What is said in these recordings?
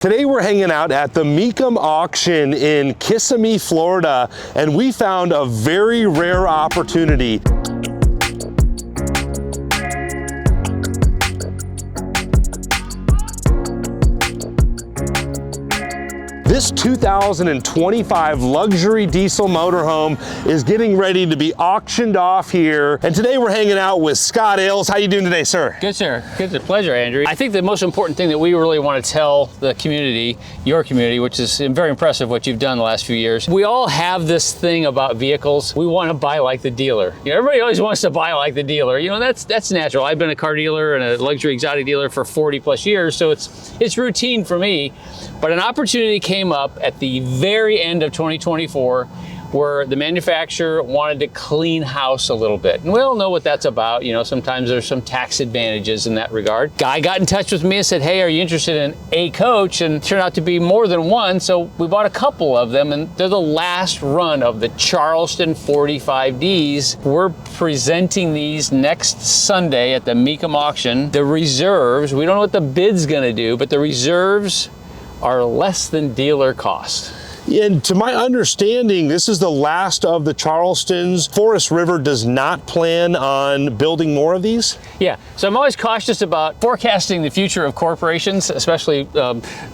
Today we're hanging out at the Mecum auction in Kissimmee, Florida, and we found a very rare opportunity. This 2025 luxury diesel motorhome is getting ready to be auctioned off here. And today we're hanging out with ScottAles. How you doing today, sir? Good, sir. Good, pleasure, Andrew. I think the most important thing that we really want to tell the community, your community, which is very impressive what you've done the last few years. We all have this thing about vehicles. We want to buy like the dealer. You know, everybody always wants to buy like the dealer. You know, that's natural. I've been a car dealer and a luxury exotic dealer for 40 plus years, so it's routine for me. But an opportunity came up at the very end of 2024 where the manufacturer wanted to clean house a little bit. And we all know what that's about. You know, sometimes there's some tax advantages in that regard. Guy got in touch with me and said, hey, are you interested in a coach? And it turned out to be more than one. So we bought a couple of them, and they're the last run of the Charleston 45Ds. We're presenting these next Sunday at the Mecum auction. The reserves, we don't know what the bid's gonna do, but the reserves are less than dealer cost. And to my understanding, this is the last of the Charlestons. Forest River does not plan on building more of these? Yeah, so I'm always cautious about forecasting the future of corporations, especially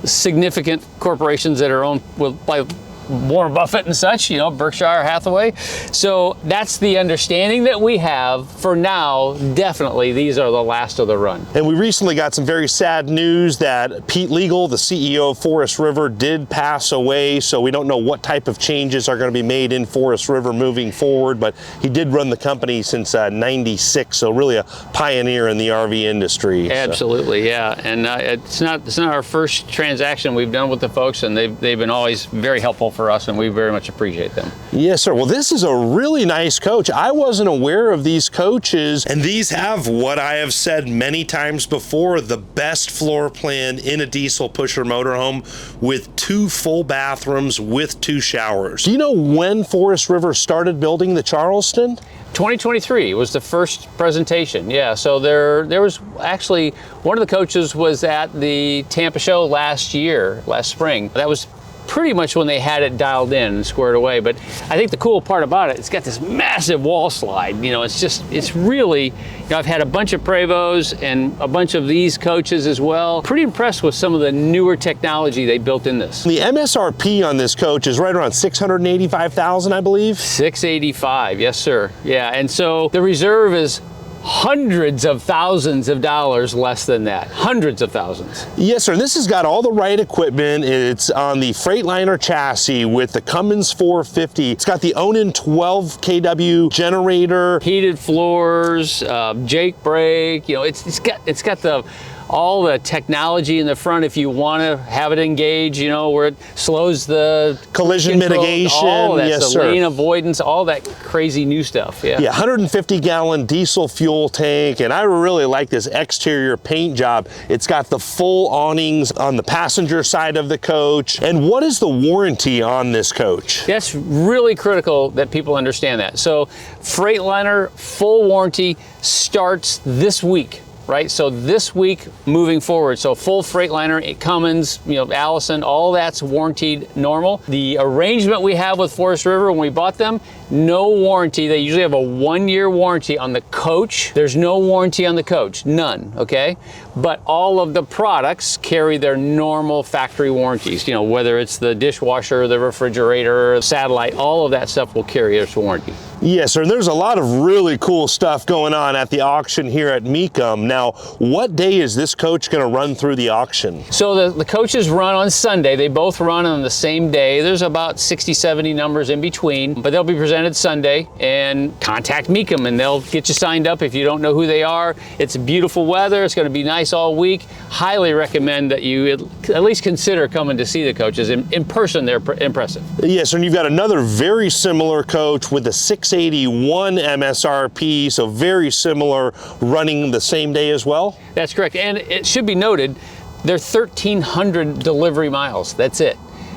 significant corporations that are owned by Warren Buffett and such, you know, Berkshire Hathaway. So that's the understanding that we have for now. Definitely, these are the last of the run. And we recently got some very sad news that Pete Legal, the CEO of Forest River, did pass away. So we don't know what type of changes are going to be made in Forest River moving forward, but he did run the company since '96. So really a pioneer in the RV industry. Absolutely, so. Yeah. And it's not our first transaction we've done with the folks, and they've been always very helpful for us, and we very much appreciate them. Yes, sir. Well, this is a really nice coach. I wasn't aware of these coaches, and these have what I have said many times before, the best floor plan in a diesel pusher motorhome with 2 full bathrooms with 2 showers. Do you know when Forest River started building the Charleston? 2023 was the first presentation. Yeah, so there was actually, one of the coaches was at the Tampa show last spring. That was pretty much when they had it dialed in and squared away. But I think the cool part about it, it's got this massive wall slide. You know, it's really, you know, I've had a bunch of Prevos and a bunch of these coaches as well. Pretty impressed with some of the newer technology they built in this. The MSRP on this coach is right around $685,000, I believe. 685, yes sir. Yeah, and so the reserve is hundreds of thousands of dollars less than that. Hundreds of thousands. Yes, sir. And this has got all the right equipment. It's on the Freightliner chassis with the Cummins 450. It's got the Onan 12 kW generator. Heated floors, Jake brake. You know, it's got all the technology in the front if you want to have it engage, you know, where it slows the collision mitigation, all that, yes, the lane avoidance, all that crazy new stuff. Yeah. Yeah, 150-gallon diesel fuel tank, and I really like this exterior paint job. It's got the full awnings on the passenger side of the coach. And what is the warranty on this coach? That's really critical that people understand that. So Freightliner full warranty starts this week. Right, so this week moving forward, so full Freightliner, Cummins, you know, Allison, all that's warranted normal. The arrangement we have with Forest River when we bought them, no warranty. They usually have a 1-year warranty on the coach. There's no warranty on the coach, none, okay? But all of the products carry their normal factory warranties. You know, whether it's the dishwasher, the refrigerator, satellite, all of that stuff will carry its warranty. Yes, sir. And there's a lot of really cool stuff going on at the auction here at Mecum. Now, what day is this coach going to run through the auction? So the coaches run on Sunday. They both run on the same day. There's about 60, 70 numbers in between, but they'll be presented Sunday. And contact Mecum and they'll get you signed up if you don't know who they are. It's beautiful weather. It's going to be nice all week. Highly recommend that you at least consider coming to see the coaches. In person, they're impressive. Yes, and you've got another very similar coach with the 681 MSRP, so very similar, running the same day as well? That's correct, and it should be noted, they're 1,300 delivery miles, that's it.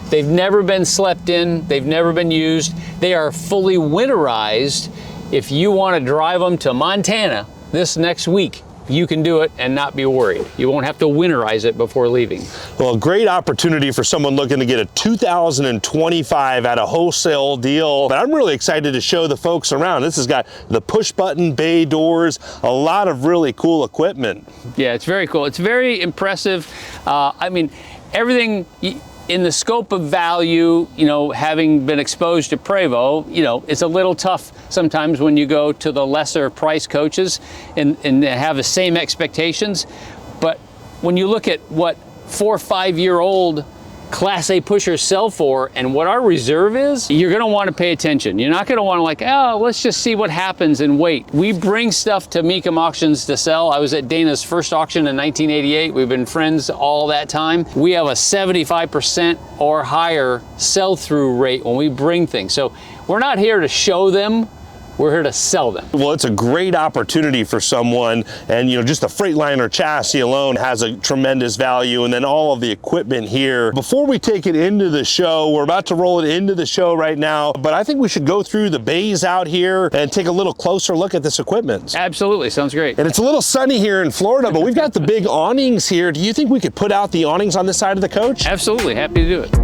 They've never been slept in, they've never been used. They are fully winterized. If you want to drive them to Montana this next week, you can do it and not be worried. You won't have to winterize it before leaving. Well, a great opportunity for someone looking to get a 2025 at a wholesale deal. But I'm really excited to show the folks around. This has got the push button bay doors, a lot of really cool equipment. Yeah, it's very cool. It's very impressive. I mean, everything in the scope of value, you know, having been exposed to Prevost, you know, it's a little tough sometimes when you go to the lesser price coaches and have the same expectations. But when you look at what 4 or 5 year old Class A pushers sell for and what our reserve is, you're gonna wanna pay attention. You're not gonna wanna like, oh, let's just see what happens and wait. We bring stuff to Mecum Auctions to sell. I was at Dana's first auction in 1988. We've been friends all that time. We have a 75% or higher sell-through rate when we bring things. So we're not here to show them, we're here to sell them. Well, it's a great opportunity for someone, and you know, just the Freightliner chassis alone has a tremendous value, and then all of the equipment here. Before we take it into the show, we're about to roll it into the show right now, but I think we should go through the bays out here and take a little closer look at this equipment. Absolutely, sounds great. And it's a little sunny here in Florida, but we've got the big awnings here. Do you think we could put out the awnings on this side of the coach? Absolutely, happy to do it.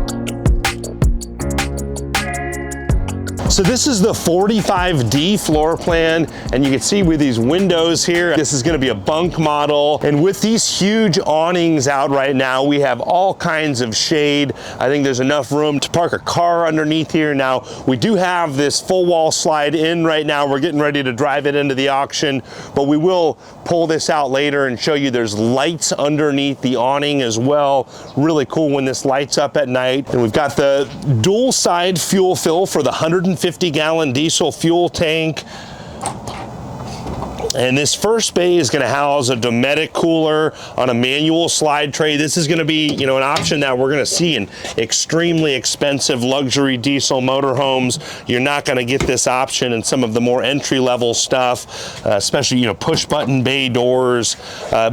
So this is the 45D floor plan, and you can see with these windows here, this is gonna be a bunk model. And with these huge awnings out right now, we have all kinds of shade. I think there's enough room to park a car underneath here. Now, we do have this full wall slide in right now. We're getting ready to drive it into the auction, but we will pull this out later and show you there's lights underneath the awning as well. Really cool when this lights up at night. And we've got the dual side fuel fill for the 150-gallon diesel fuel tank. And this first bay is gonna house a Dometic cooler on a manual slide tray. This is gonna be, you know, an option that we're gonna see in extremely expensive luxury diesel motorhomes. You're not gonna get this option in some of the more entry-level stuff, especially, you know, push button bay doors.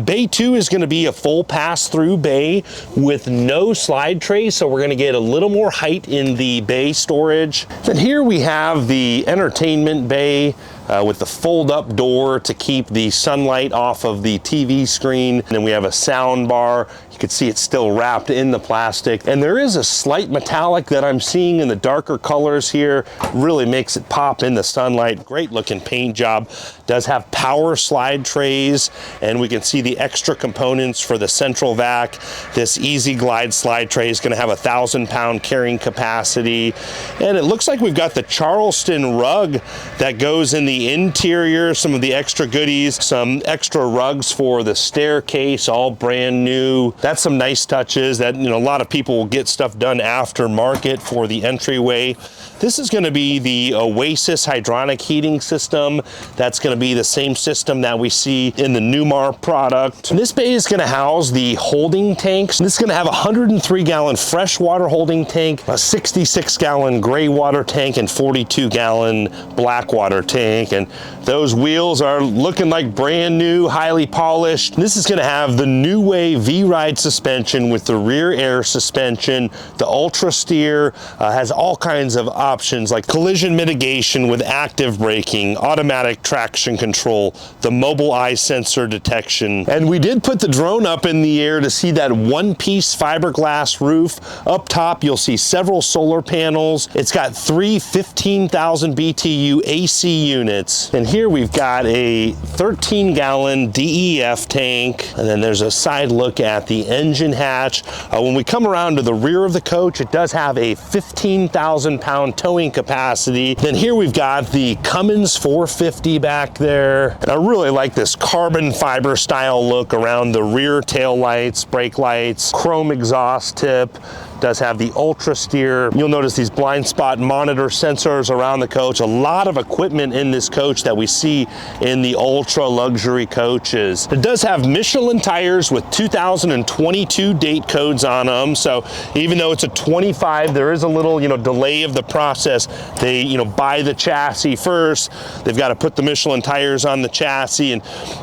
Bay 2 is gonna be a full pass-through bay with no slide tray, so we're gonna get a little more height in the bay storage. Then here we have the entertainment bay, with the fold-up door to keep the sunlight off of the TV screen. And then we have a sound bar. You can see it's still wrapped in the plastic. And there is a slight metallic that I'm seeing in the darker colors here. Really makes it pop in the sunlight. Great looking paint job. Does have power slide trays, and we can see the extra components for the central vac. This Easy Glide slide tray is gonna have a 1,000-pound carrying capacity. And it looks like we've got the Charleston rug that goes in the interior, some of the extra goodies, some extra rugs for the staircase, all brand new. That's some nice touches that, you know, a lot of people will get stuff done aftermarket for the entryway. This is going to be the Oasis hydronic heating system. That's going to be the same system that we see in the Newmar product. This bay is going to house the holding tanks. This is going to have a 103-gallon freshwater holding tank, a 66-gallon gray water tank, and 42-gallon black water tank. And those wheels are looking like brand new, highly polished. This is going to have the New Way V-Ride suspension with the rear air suspension. The Ultra Steer has all kinds of options like collision mitigation with active braking, automatic traction control, the mobile eye sensor detection. And we did put the drone up in the air to see that one-piece fiberglass roof. Up top, you'll see several solar panels. It's got 3 15,000 BTU AC units. And here we've got a 13-gallon DEF tank. And then there's a side look at the engine hatch. When we come around to the rear of the coach, it does have a 15,000-pound towing capacity. Then here we've got the Cummins 450 back there. And I really like this carbon fiber style look around the rear tail lights, brake lights, chrome exhaust tip. Does have the Ultra Steer. You'll notice these blind spot monitor sensors around the coach. A lot of equipment in this coach that we see in the ultra luxury coaches. It does have Michelin tires with 2022 date codes on them. So even though it's a 25, there is a little, you know, delay of the process. They, you know, buy the chassis first. They've got to put the Michelin tires on the chassis. And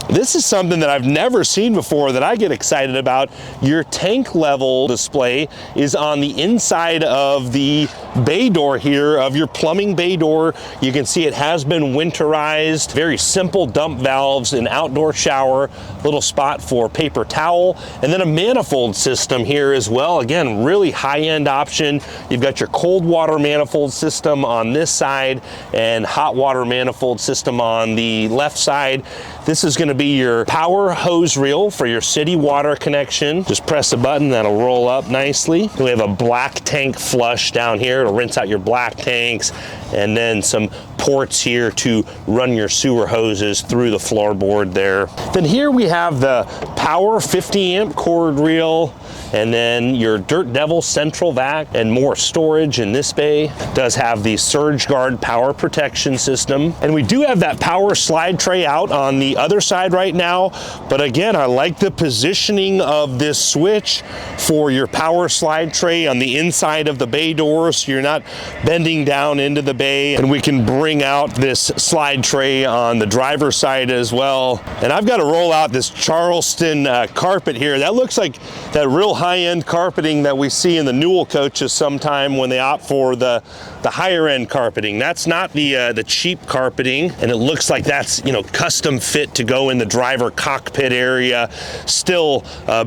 this is something that I've never seen before that I get excited about. Your tank level display is on the inside of the bay door here of your plumbing bay door. You can see it has been winterized, very simple dump valves, an outdoor shower, little spot for paper towel, and then a manifold system here as well. Again, really high-end option. You've got your cold water manifold system on this side and hot water manifold system on the left side. This is going to be your power hose reel for your city water connection. Just press a button, that'll roll up nicely. We have a black tank flush down here to rinse out your black tanks, and then some ports here to run your sewer hoses through the floorboard there. Then here we have the power 50 amp cord reel, and then your Dirt Devil central vac and more storage in this bay. It does have the Surge Guard power protection system. And we do have that power slide tray out on the other side right now. But again, I like the positioning of this switch for your power slide tray on the inside of the bay door, so you're not bending down into the bay. And we can bring out this slide tray on the driver's side as well. And I've got to roll out this Charleston carpet here. That looks like that real high-end carpeting that we see in the Newell coaches sometime when they opt for the higher-end carpeting. That's not the cheap carpeting, and it looks like that's, you know, custom fit to go in the driver cockpit area. Still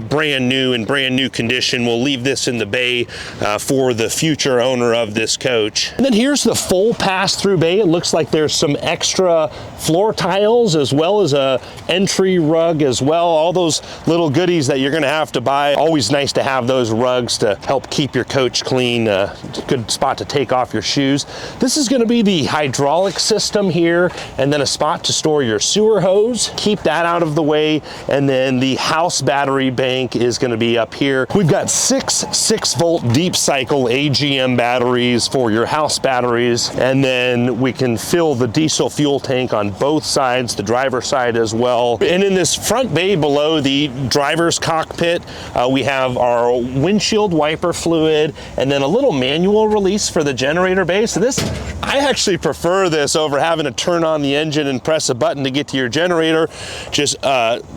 brand new in brand new condition. We'll leave this in the bay for the future owner of this coach. And then here's the full pass-through bay. It looks like there's some extra floor tiles as well as a entry rug as well. All those little goodies that you're going to have to buy. Always nice to have those rugs to help keep your coach clean. Good spot to take off your shoes. This is going to be the hydraulic system here, and then a spot to store your sewer hose. Keep that out of the way, and then the house battery bank is going to be up here. We've got 6-volt deep cycle AGM batteries for your house batteries, and then we can fill the diesel fuel tank on both sides, the driver's side as well. And in this front bay below the driver's cockpit, we have our windshield wiper fluid, and then a little manual release for the generator bay. So this, I actually prefer this over having to turn on the engine and press a button to get to your generator. Just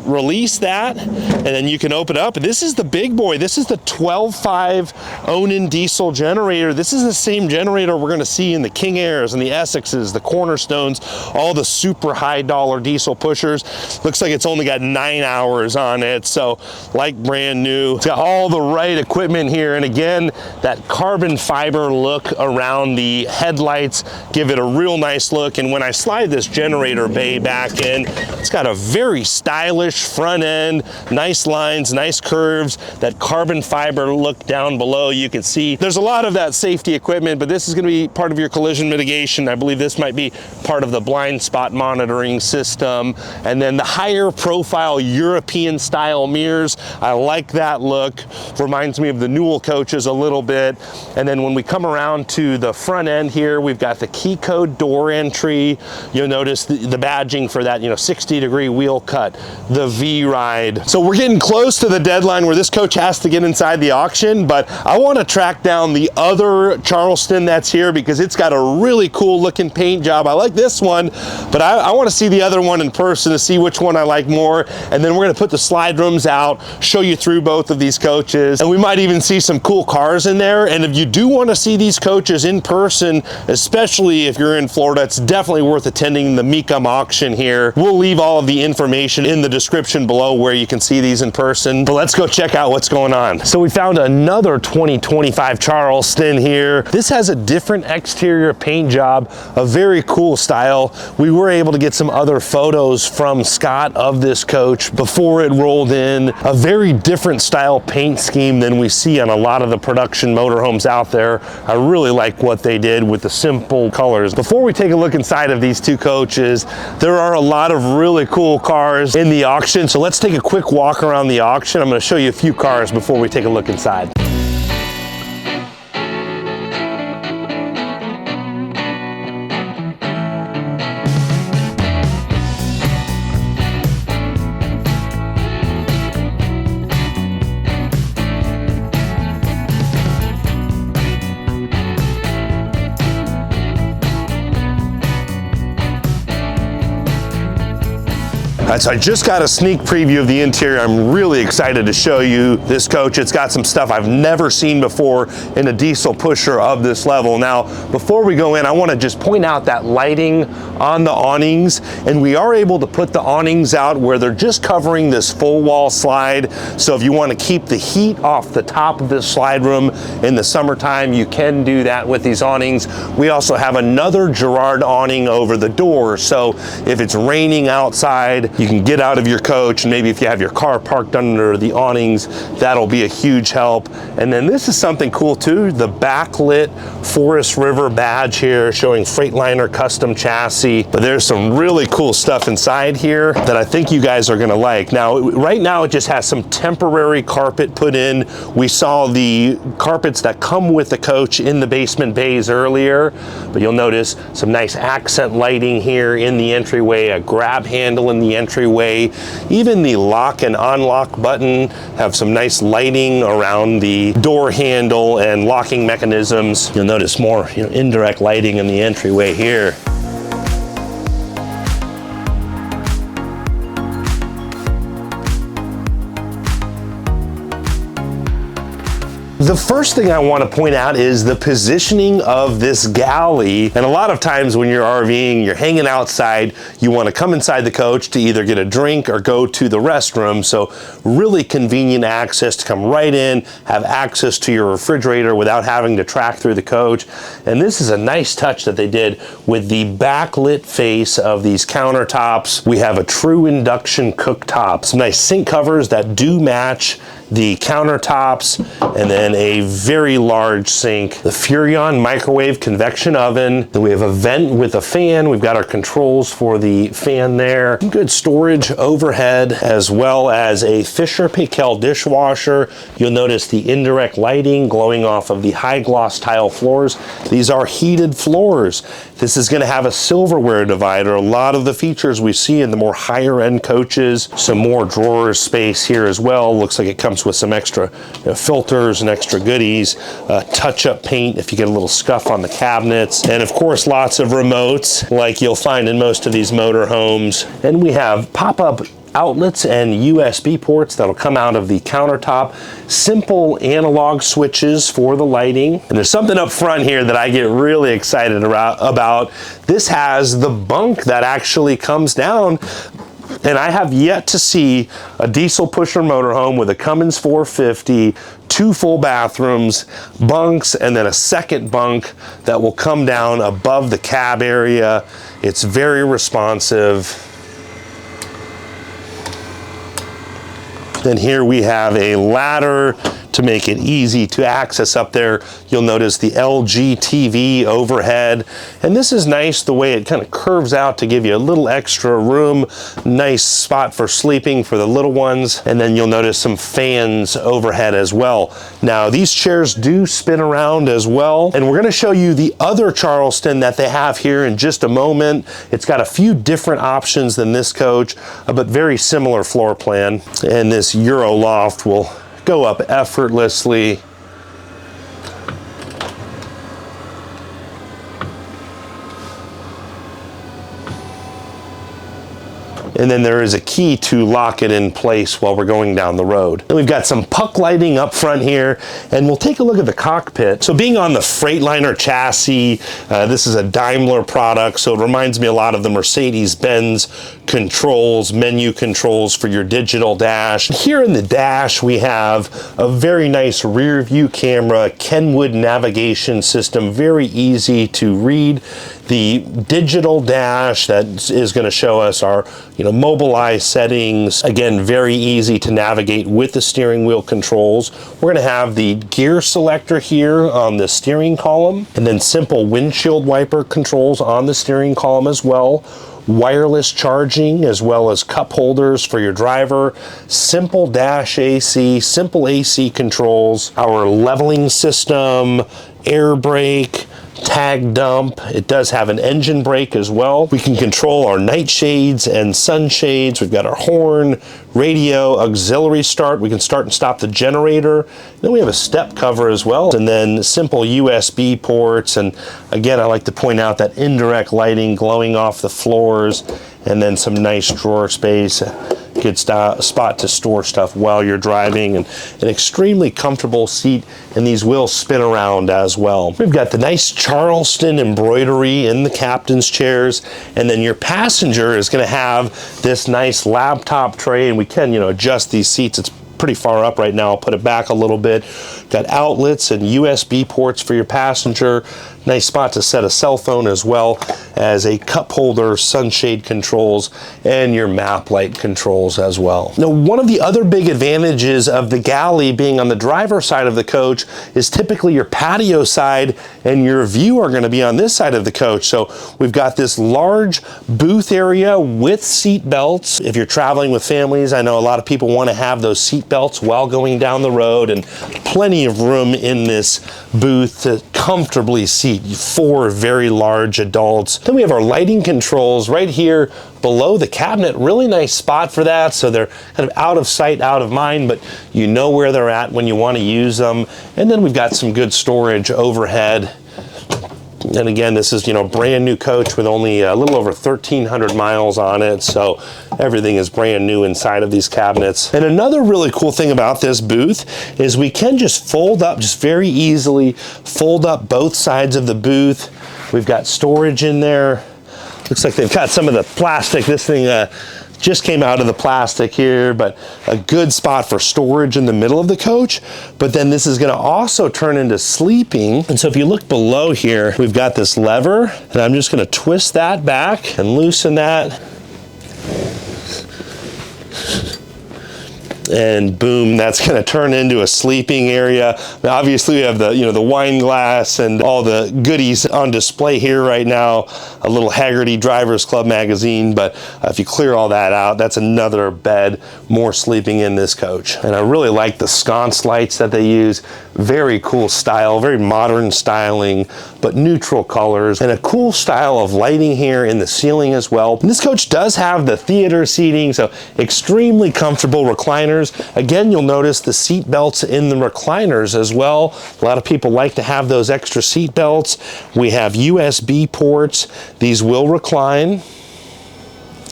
release that, and then you can open it up. This is the big boy. This is the 12.5 Onan diesel generator. This is the same generator we're going to see in the King Airs and the Essexes, the Cornerstones, all the super high dollar diesel pushers. Looks like it's only got 9 hours on it, so like brand new. It's got all the right equipment here, and again, that carbon fiber look around the headlights give it a real nice look. And when I slide this generator bay back in, it's got a very stylish front end, nice lines, nice curves, that carbon fiber look down below. You can see there's a lot of that safety equipment, but this is going to be part of your collision mitigation. I believe this might be part of the blind spot monitoring system. And then the higher profile European style mirrors, I like that look. Reminds me of the Newell coaches a little bit. And then when we come around to the front end here, we've got the key code door entry. You'll notice the badging for that, 60-degree wheel cut, the V-ride. So we're getting close to the deadline where this coach has to get inside the auction, but I want to track down the other Charleston that's here because it's got a really cool looking paint job. I like this one, but I want to see the other one in person to see which one I like more. And then we're going to put the slide rooms out, show you through both of these coaches, and we might even see some cool cars in there. And if you do want to see these coaches in person, especially if you're in Florida, it's definitely worth attending the Mecum auction here. We'll leave all of the information in the description below where you can see these in person, but let's go check out what's going on. So we found another 2025 Charleston here. This has a different exterior paint job, a very cool style. We were able to get some other photos from Scott of this coach before it rolled in. A very different style paint scheme than we see on a lot of the production motorhomes out there. I really like what they did with the simple colors. Before we take a look inside of these two coaches, there are a lot of really cool cars in the auction. So let's take a quick walk around the auction. I'm going to show you a few cars before we take a look inside. All right, so I just got a sneak preview of the interior. I'm really excited to show you this coach. It's got some stuff I've never seen before in a diesel pusher of this level. Now, before we go in, I want to just point out that lighting on the awnings, and we are able to put the awnings out where they're just covering this full wall slide. So if you want to keep the heat off the top of this slide room in the summertime, you can do that with these awnings. We also have another Girard awning over the door. So if it's raining outside, you can get out of your coach, and maybe if you have your car parked under the awnings, that'll be a huge help. And then this is something cool too, the backlit Forest River badge here showing Freightliner custom chassis. But there's some really cool stuff inside here that I think you guys are gonna like. Now, right now it just has some temporary carpet put in. We saw the carpets that come with the coach in the basement bays earlier, but you'll notice some nice accent lighting here in the entryway, a grab handle in the entryway. Even the lock and unlock button have some nice lighting around the door handle and locking mechanisms. You'll notice more indirect lighting in the entryway here. The first thing I want to point out is the positioning of this galley. And a lot of times when you're RVing, you're hanging outside, you want to come inside the coach to either get a drink or go to the restroom. So really convenient access to come right in, have access to your refrigerator without having to track through the coach. And this is a nice touch that they did with the backlit face of these countertops. We have a true induction cooktop, some nice sink covers that do match the countertops, and then a very large sink. The Furrion microwave convection oven. Then we have a vent with a fan. We've got our controls for the fan there. Good storage overhead, as well as a Fisher Paykel dishwasher. You'll notice the indirect lighting glowing off of the high gloss tile floors. These are heated floors. This is going to have a silverware divider. A lot of the features we see in the more higher end coaches. Some more drawer space here as well. Looks like it comes with some extra filters and extra goodies, touch-up paint if you get a little scuff on the cabinets, and of course lots of remotes like you'll find in most of these motorhomes. And we have pop-up outlets and USB ports that'll come out of the countertop. Simple analog switches for the lighting. And there's something up front here that I get really excited about. This has the bunk that actually comes down. And I have yet to see a diesel pusher motorhome with a Cummins 450, 2 full bathrooms, bunks, and then a second bunk that will come down above the cab area. It's very responsive. Then here we have a ladder to make it easy to access up there. You'll notice the LG TV overhead. And this is nice the way it kind of curves out to give you a little extra room. Nice spot for sleeping for the little ones. And then you'll notice some fans overhead as well. Now these chairs do spin around as well. And we're gonna show you the other Charleston that they have here in just a moment. It's got a few different options than this coach, but very similar floor plan. And this Euro loft will go up effortlessly. And then there is a key to lock it in place while we're going down the road. And we've got some puck lighting up front here, and we'll take a look at the cockpit. So being on the Freightliner chassis, this is a Daimler product, so it reminds me a lot of the Mercedes-Benz controls, menu controls for your digital dash. Here in the dash, we have a very nice rear view camera, Kenwood navigation system, very easy to read. The digital dash that is going to show us our Mobileye settings. Again, very easy to navigate with the steering wheel controls. We're going to have the gear selector here on the steering column, and then simple windshield wiper controls on the steering column as well. Wireless charging, as well as cup holders for your driver, simple dash AC, simple AC controls, our leveling system, air brake, tag dump. It does have an engine brake as well. We can control our night shades and sunshades. We've got our horn, radio, auxiliary start. We can start and stop the generator. Then we have a step cover as well, and then simple USB ports. And again, I like to point out that indirect lighting glowing off the floors. and then some nice drawer space. Good spot to store stuff while you're driving, and an extremely comfortable seat, and these wheels spin around as well. We've got the nice Charleston embroidery in the captain's chairs, and then your passenger is going to have this nice laptop tray, and we can, adjust these seats. It's pretty far up right now. I'll put it back a little bit. Got outlets and USB ports for your passenger. Nice spot to set a cell phone, as well as a cup holder, sunshade controls, and your map light controls as well. Now, one of the other big advantages of the galley being on the driver's side of the coach is typically your patio side and your view are going to be on this side of the coach. So we've got this large booth area with seat belts. If you're traveling with families, I know a lot of people want to have those seat belts while going down the road, and plenty of room in this booth to comfortably seat 4 very large adults. Then we have our lighting controls right here below the cabinet. Really nice spot for that, so they're kind of out of sight, out of mind, but you know where they're at when you want to use them. And then we've got some good storage overhead. And again, this is, brand new coach with only a little over 1,300 miles on it. So everything is brand new inside of these cabinets. And another really cool thing about this booth is we can just fold up, just very easily fold up both sides of the booth. We've got storage in there. Looks like they've got some of the plastic. This thing just came out of the plastic here, but a good spot for storage in the middle of the coach. But then this is going to also turn into sleeping. And so if you look below here, we've got this lever, and I'm just going to twist that back and loosen that. And boom, that's going to turn into a sleeping area. Now, obviously we have the, the wine glass and all the goodies on display here right now. A little Haggerty Drivers Club magazine, but if you clear all that out, that's another bed, more sleeping in this coach. And I really like the sconce lights that they use. Very cool style, very modern styling, but neutral colors, and a cool style of lighting here in the ceiling as well. And this coach does have the theater seating, so extremely comfortable recliners. Again, you'll notice the seat belts in the recliners as well. A lot of people like to have those extra seat belts. We have USB ports. These will recline,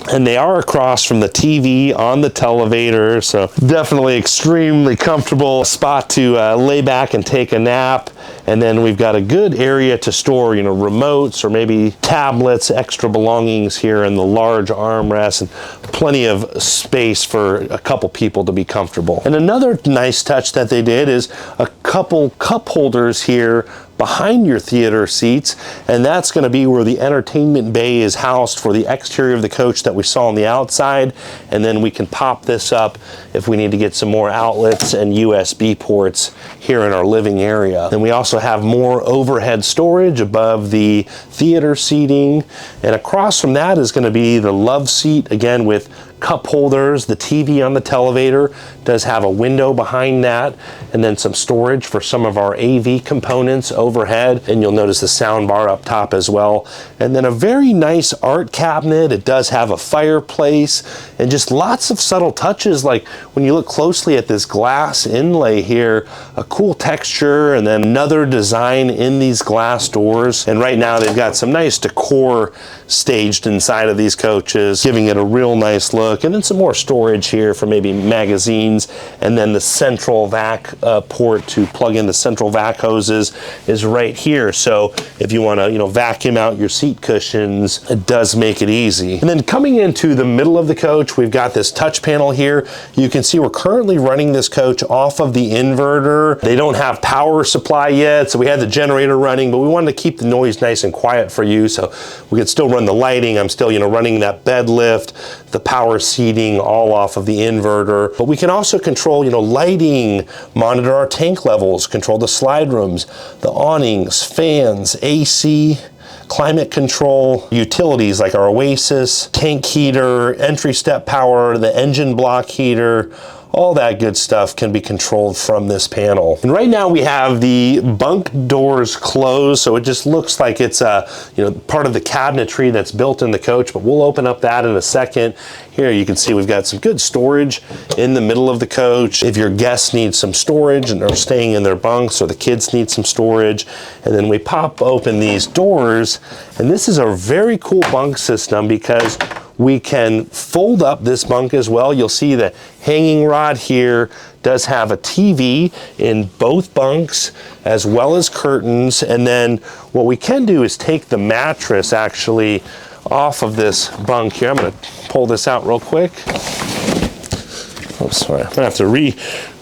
and they are across from the TV on the televator, so definitely extremely comfortable spot to lay back and take a nap. And then we've got a good area to store, remotes or maybe tablets, extra belongings here in the large armrest, and plenty of space for a couple people to be comfortable. And another nice touch that they did is a couple cup holders here behind your theater seats, and that's going to be where the entertainment bay is housed for the exterior of the coach that we saw on the outside. And then we can pop this up if we need to get some more outlets and USB ports here in our living area. Then we also have more overhead storage above the theater seating, and across from that is going to be the love seat, again with cup holders. The TV on the televator does have a window behind that, and then some storage for some of our AV components overhead, and you'll notice the sound bar up top as well. And then a very nice art cabinet. It does have a fireplace, and just lots of subtle touches, like when you look closely at this glass inlay here, a cool texture, and then another design in these glass doors. And right now they've got some nice decor staged inside of these coaches, giving it a real nice look. And then some more storage here for maybe magazines, and then the central vac port to plug in the central vac hoses is right here. So if you want to vacuum out your seat cushions, it does make it easy. And then coming into the middle of the coach, we've got this touch panel here. You can see we're currently running this coach off of the inverter. They don't have power supply yet, so we had the generator running, but we wanted to keep the noise nice and quiet for you, so we could still run the lighting. I'm still running that bed lift, the power seating, all off of the inverter. But we can also control lighting, monitor our tank levels, control the slide rooms, the awnings, fans, AC, climate control, utilities like our Oasis, tank heater, entry step power, the engine block heater. All that good stuff can be controlled from this panel. And right now we have the bunk doors closed, so it just looks like it's part of the cabinetry that's built in the coach, but we'll open up that in a second. Here you can see we've got some good storage in the middle of the coach. If your guests need some storage and are staying in their bunks, or the kids need some storage. And then we pop open these doors, and this is a very cool bunk system because We can fold up this bunk as well. You'll see the hanging rod here does have a TV in both bunks as well as curtains. And then what we can do is take the mattress actually off of this bunk here. I'm gonna pull this out real quick. Oh, sorry, I'm gonna have to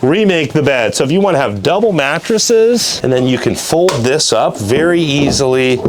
remake the bed. So if you wanna have double mattresses, and then you can fold this up very easily.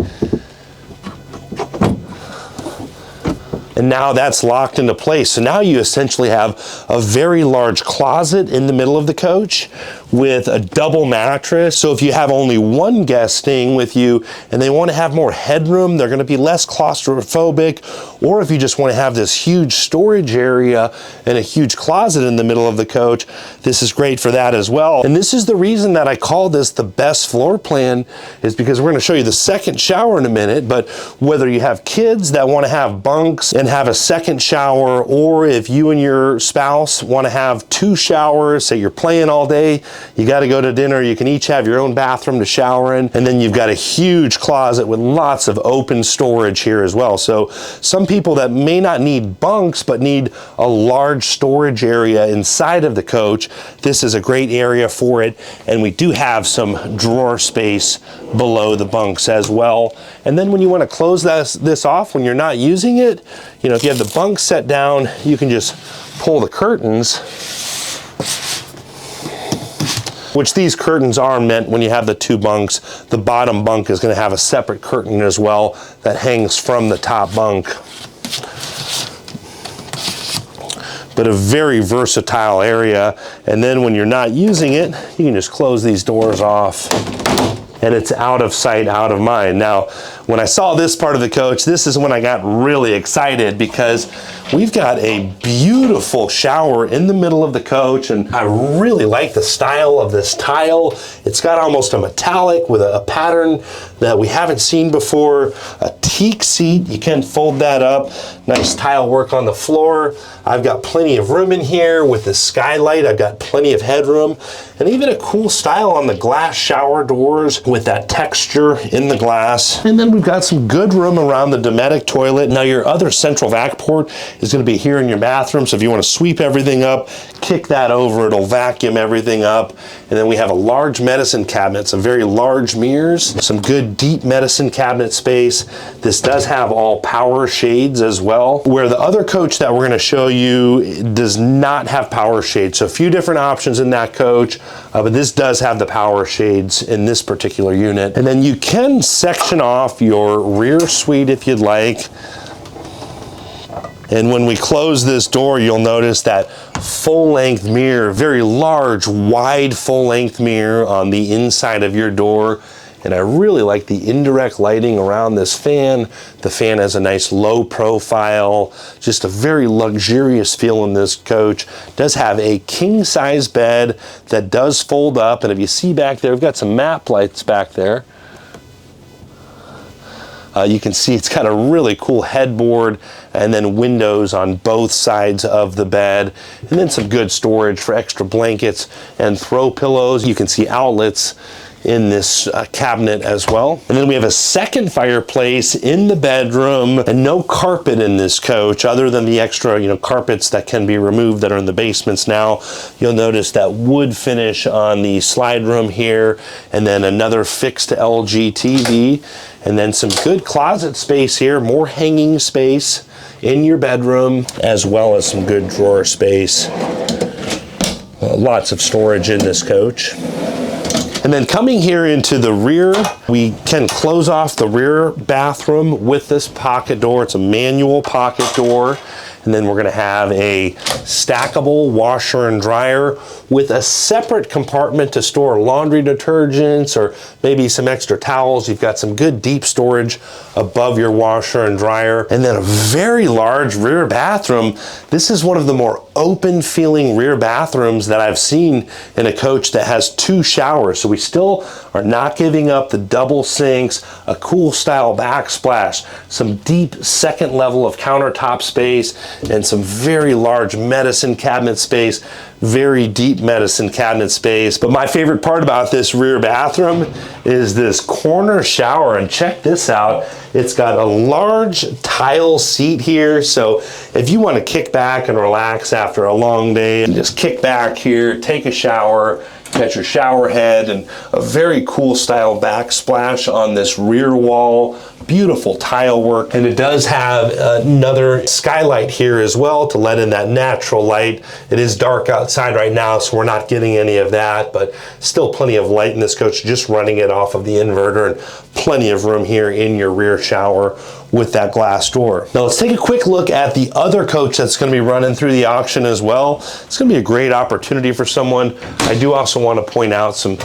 And now that's locked into place. So now you essentially have a very large closet in the middle of the coach with a double mattress. So if you have only one guest staying with you and they want to have more headroom, they're going to be less claustrophobic, or if you just want to have this huge storage area and a huge closet in the middle of the coach, this is great for that as well. And this is the reason that I call this the best floor plan, is because we're going to show you the second shower in a minute. But whether you have kids that want to have bunks and have a second shower, or if you and your spouse want to have 2 showers, say you're playing all day, you got to go to dinner, you can each have your own bathroom to shower in, and then you've got a huge closet with lots of open storage here as well. So some people that may not need bunks but need a large storage area inside of the coach, this is a great area for it. And we do have some drawer space below the bunks as well. And then when you want to close this off when you're not using it, you know, if you have the bunk set down, you can just pull the curtains, which these curtains are meant when you have the 2 bunks. The bottom bunk is going to have a separate curtain as well that hangs from the top bunk. But a very versatile area. And then when you're not using it, you can just close these doors off, and it's out of sight, out of mind. Now, when I saw this part of the coach, this is when I got really excited, because we've got a beautiful shower in the middle of the coach, and I really like the style of this tile. It's got almost a metallic with a pattern that we haven't seen before. A teak seat, you can fold that up. Nice tile work on the floor. I've got plenty of room in here with the skylight. I've got plenty of headroom, and even a cool style on the glass shower doors with that texture in the glass. And then we've got some good room around the Dometic toilet. Now your other central vac port is going to be here in your bathroom, so if you want to sweep everything up, kick that over, it'll vacuum everything up. And then we have a large medicine cabinet, some very large mirrors, some good deep medicine cabinet space. This does have all power shades as well, where the other coach that we're going to show you does not have power shades. So a few different options in that coach, but this does have the power shades in this particular unit. And then you can section off your rear suite if you'd like. And when we close this door, you'll notice that full-length mirror, very large, wide full-length mirror on the inside of your door. And I really like the indirect lighting around this fan. The fan has a nice low profile, just a very luxurious feel in this coach. It does have a king-size bed that does fold up. And if you see back there, we've got some map lights back there. You can see it's got a really cool headboard, and then windows on both sides of the bed, and then some good storage for extra blankets and throw pillows. You can see outlets in this cabinet as well. And then we have a second fireplace in the bedroom, and no carpet in this coach other than the extra, carpets that can be removed that are in the basements now. You'll notice that wood finish on the slide room here, and then another fixed LG TV, and then some good closet space here, more hanging space in your bedroom, as well as some good drawer space. Lots of storage in this coach. And then coming here into the rear, we can close off the rear bathroom with this pocket door. It's a manual pocket door. And then we're gonna have a stackable washer and dryer with a separate compartment to store laundry detergents or maybe some extra towels. You've got some good deep storage above your washer and dryer. And then a very large rear bathroom. This is one of the more open feeling rear bathrooms that I've seen in a coach that has 2 showers. So we still are not giving up the double sinks, a cool style backsplash, some deep second level of countertop space, and some very large medicine cabinet space, very deep medicine cabinet space. But my favorite part about this rear bathroom is this corner shower, and check this out. It's got a large tile seat here, so if you want to kick back and relax after a long day, and just kick back here, take a shower, got your shower head, and a very cool style backsplash on this rear wall. Beautiful tile work, and it does have another skylight here as well to let in that natural light. It is dark outside right now, so we're not getting any of that, but still plenty of light in this coach, just running it off of the inverter, and plenty of room here in your rear shower with that glass door. Now let's take a quick look at the other coach that's going to be running through the auction as well. It's going to be a great opportunity for someone. I do also want to point out some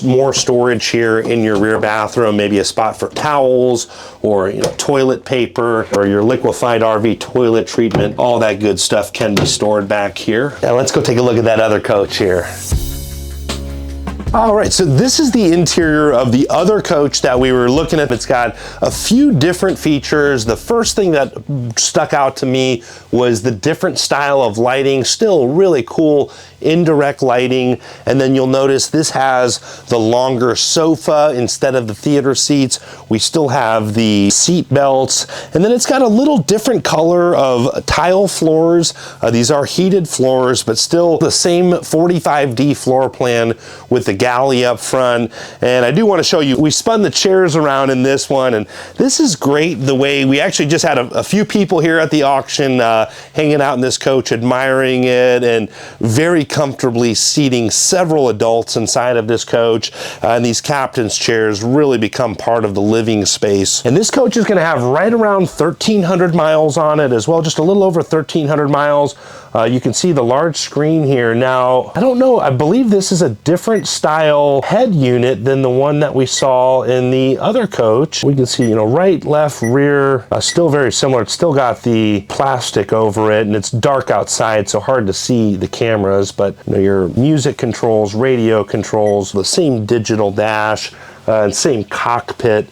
more storage here in your rear bathroom, maybe a spot for towels or toilet paper or your liquefied RV toilet treatment. All that good stuff can be stored back here. Now let's go take a look at that other coach here. All right, so this is the interior of the other coach that we were looking at. It's got a few different features. The first thing that stuck out to me was the different style of lighting, still really cool indirect lighting. And then you'll notice this has the longer sofa instead of the theater seats. We still have the seat belts, and then it's got a little different color of tile floors. These are heated floors, but still the same 45D floor plan with the galley up front. And I do want to show you, we spun the chairs around in this one, and this is great the way we actually just had a few people here at the auction hanging out in this coach, admiring it, and very comfortably seating several adults inside of this coach. And these captain's chairs really become part of the living space. And this coach is going to have right around 1,300 miles on it as well, just a little over 1,300 miles. You can see the large screen here. Now, I don't know, I believe this is a different style head unit than the one that we saw in the other coach. We can see, right, left, rear, still very similar. It's still got the plastic over it, and it's dark outside, so hard to see the cameras, but your music controls, radio controls, the same digital dash, and same cockpit.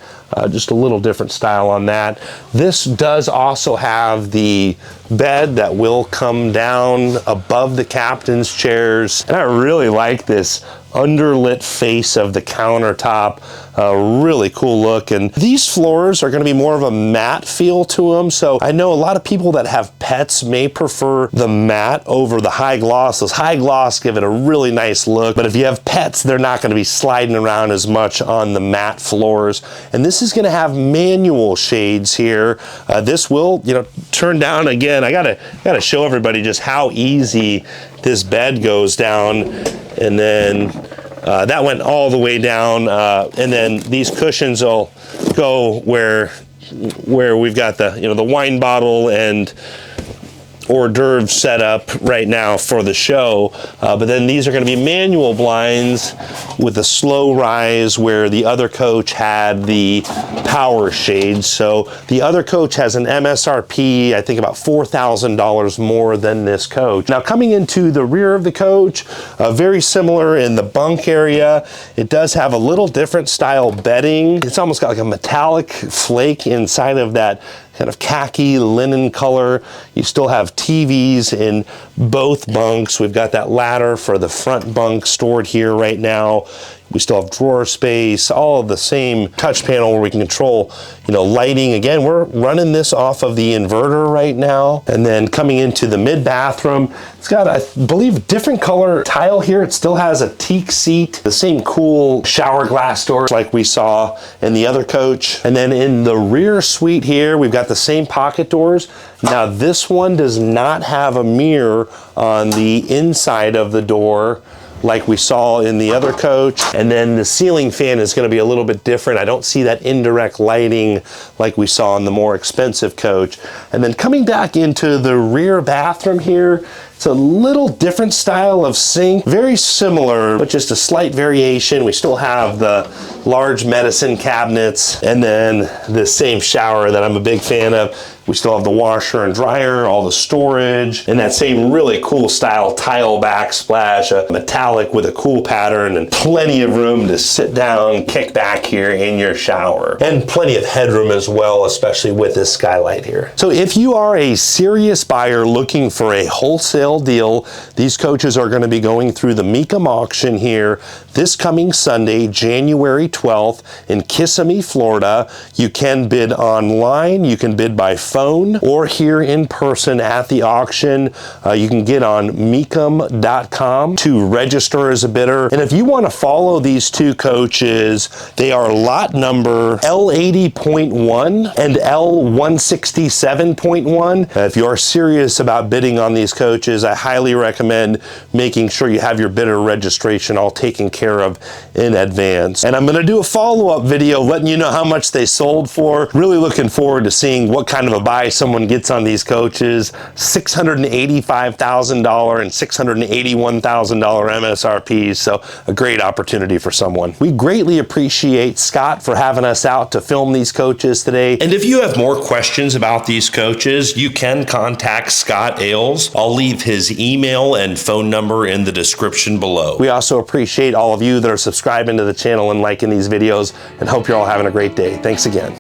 Just a little different style on that. This does also have the bed that will come down above the captain's chairs. And I really like this underlit face of the countertop. Really cool look. And these floors are going to be more of a matte feel to them. So I know a lot of people that have pets may prefer the matte over the high gloss. Those high gloss give it a really nice look. But if you have pets, they're not going to be sliding around as much on the matte floors. And this is going to have manual shades here. This will, turn down again. I gotta show everybody just how easy this bed goes down, and then that went all the way down, and then these cushions will go where we've got the the wine bottle and hors d'oeuvre set up right now for the show, but then these are going to be manual blinds with a slow rise, where the other coach had the power shades. So the other coach has an MSRP, I think about $4,000 more than this coach. Now coming into the rear of the coach, very similar in the bunk area. It does have a little different style bedding. It's almost got like a metallic flake inside of that kind of khaki linen color. You still have TVs in both bunks. We've got that ladder for the front bunk stored here right now. We still have drawer space, all of the same touch panel where we can control, lighting. Again, we're running this off of the inverter right now. And then coming into the mid bathroom, it's got, I believe, different color tile here. It still has a teak seat, the same cool shower glass door like we saw in the other coach. And then in the rear suite here, we've got the same pocket doors. Now this one does not have a mirror on the inside of the door like we saw in the other coach. And then the ceiling fan is going to be a little bit different. I don't see that indirect lighting like we saw in the more expensive coach. And then coming back into the rear bathroom here, it's a little different style of sink, very similar, but just a slight variation. We still have the large medicine cabinets, and then the same shower that I'm a big fan of. We still have the washer and dryer, all the storage, and that same really cool style tile backsplash, a metallic with a cool pattern, and plenty of room to sit down, kick back here in your shower. And plenty of headroom as well, especially with this skylight here. So if you are a serious buyer looking for a wholesale deal, these coaches are going to be going through the Mecum auction here this coming Sunday, January 12th in Kissimmee, Florida. You can bid online, you can bid by phone, or here in person at the auction. You can get on mecum.com to register as a bidder. And if you want to follow these two coaches, they are lot number L80.1 and L167.1. If you are serious about bidding on these coaches, I highly recommend making sure you have your bidder registration all taken care of in advance. And I'm going to do a follow-up video letting you know how much they sold for. Really looking forward to seeing what kind of a buy someone gets on these coaches. $685,000 and $681,000 MSRPs, so a great opportunity for someone. We greatly appreciate Scott for having us out to film these coaches today. And if you have more questions about these coaches, you can contact ScottAles. I'll leave his email and phone number in the description below. We also appreciate all of you that are subscribing to the channel and liking these videos, and hope you're all having a great day. Thanks again.